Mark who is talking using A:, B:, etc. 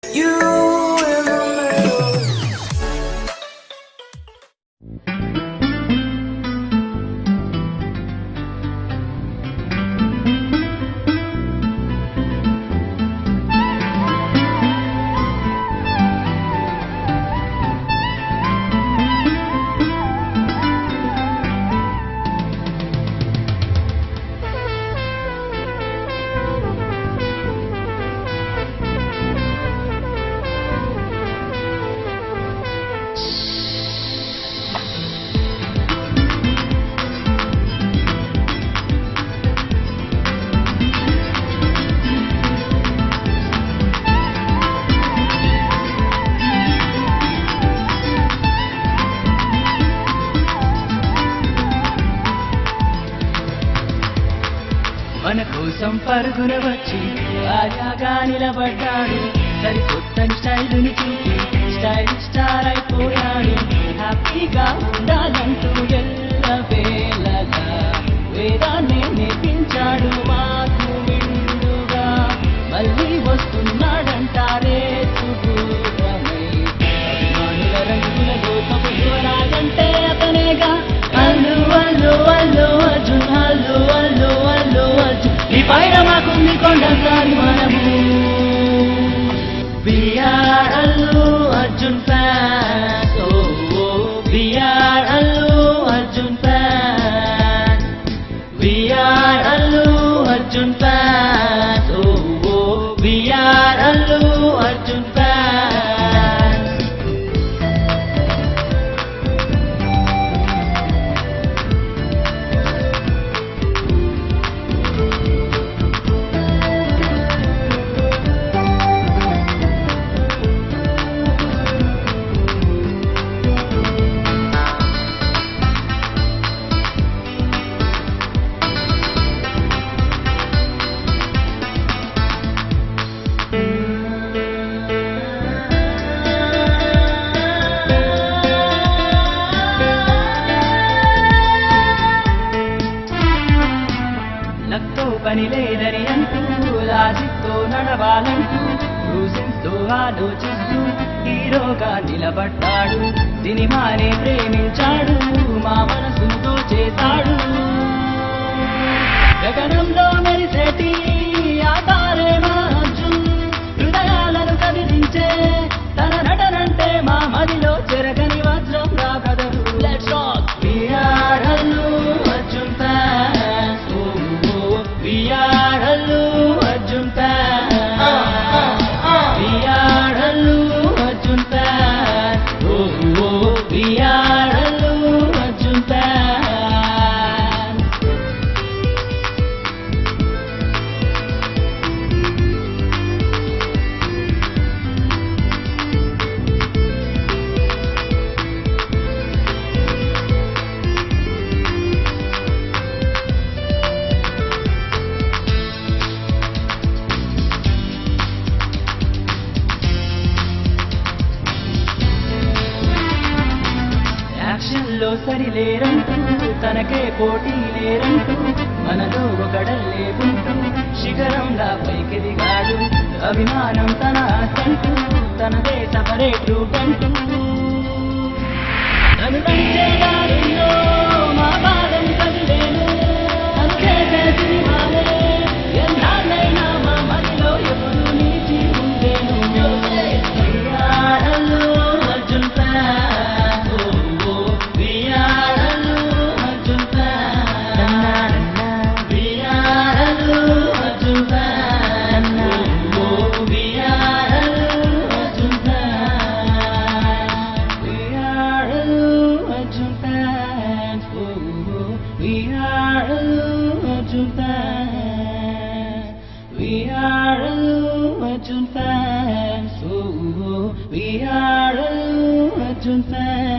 A: You in the middle.
B: మన కోసం పరుగున వచ్చి భార్యగా నిలబడ్డాడు. సరికొత్తని స్టైలుని చూపి స్టైల్ స్టార్ అయిపోయాడు. హ్యాపీగా ఉండాలంటూ ఎల్లవేళలా వేదాన్ని నేర్పించాడు. మాకు నిండుగా మళ్ళీ వస్తున్నాడంటారే సుదూరమై. అభిమానుల రంగుల గోపపు యువరాజంటే అతనేగా. అల్లు అల్లు అల్లు అర్జున్, అల్లు అల్లు అల్లు అర్జున్. నీ పైన మాకుంది కొండసారి మనము. We are Allu Arjun fans. Oh, oh. We are Allu Arjun fans. We are Allu Arjun fans. Oh, oh. We are Allu Arjun fans. లక్తో పని లేదని అంటూ లాజిక్తో నడవాలంటూ రూసిన్స్తో ఆలోచిస్తూ హీరోగా నిలబడ్డాడు. సినిమానే ప్రేమించాడు, మా మనసును దోచేశాడు. గగనంలో మెరిసేటి ఆ తారే మా అర్జున్. హృదయాలను కదిలించే తన నటనంటే మా మదిలో చెరగని వజ్రం రా brother. Let's rock. We are Allu Arjun fans. We are Allu Arjun fans. We are Allu Arjun fans. Oh, oh. We are Allu Arjun fans. యాక్షన్లో సరిలేరంటూ తనకే పోటీ లేరంటూ మనలో ఒకడల్లే ఉంటూ శిఖరంలా పైకెదిగాడు. అభిమానం తన ఆశంటూ తనదే సపరేట్ రూట్ అంటూ తను నడిచే దారిలో మా పాదం కదిలేను. తను చేసే సినిమాలే ఎన్నాళ్ళైనా మా మదిలో ఎప్పుడు నిలిచి ఉండేను. We are Allu Arjun fans. We are Allu Arjun fans. We are Allu Arjun fans. We are Allu Arjun fans. We are Allu Arjun fans. We are Allu Arjun fans. We are Allu Arjun fans. We are Allu Arjun fans.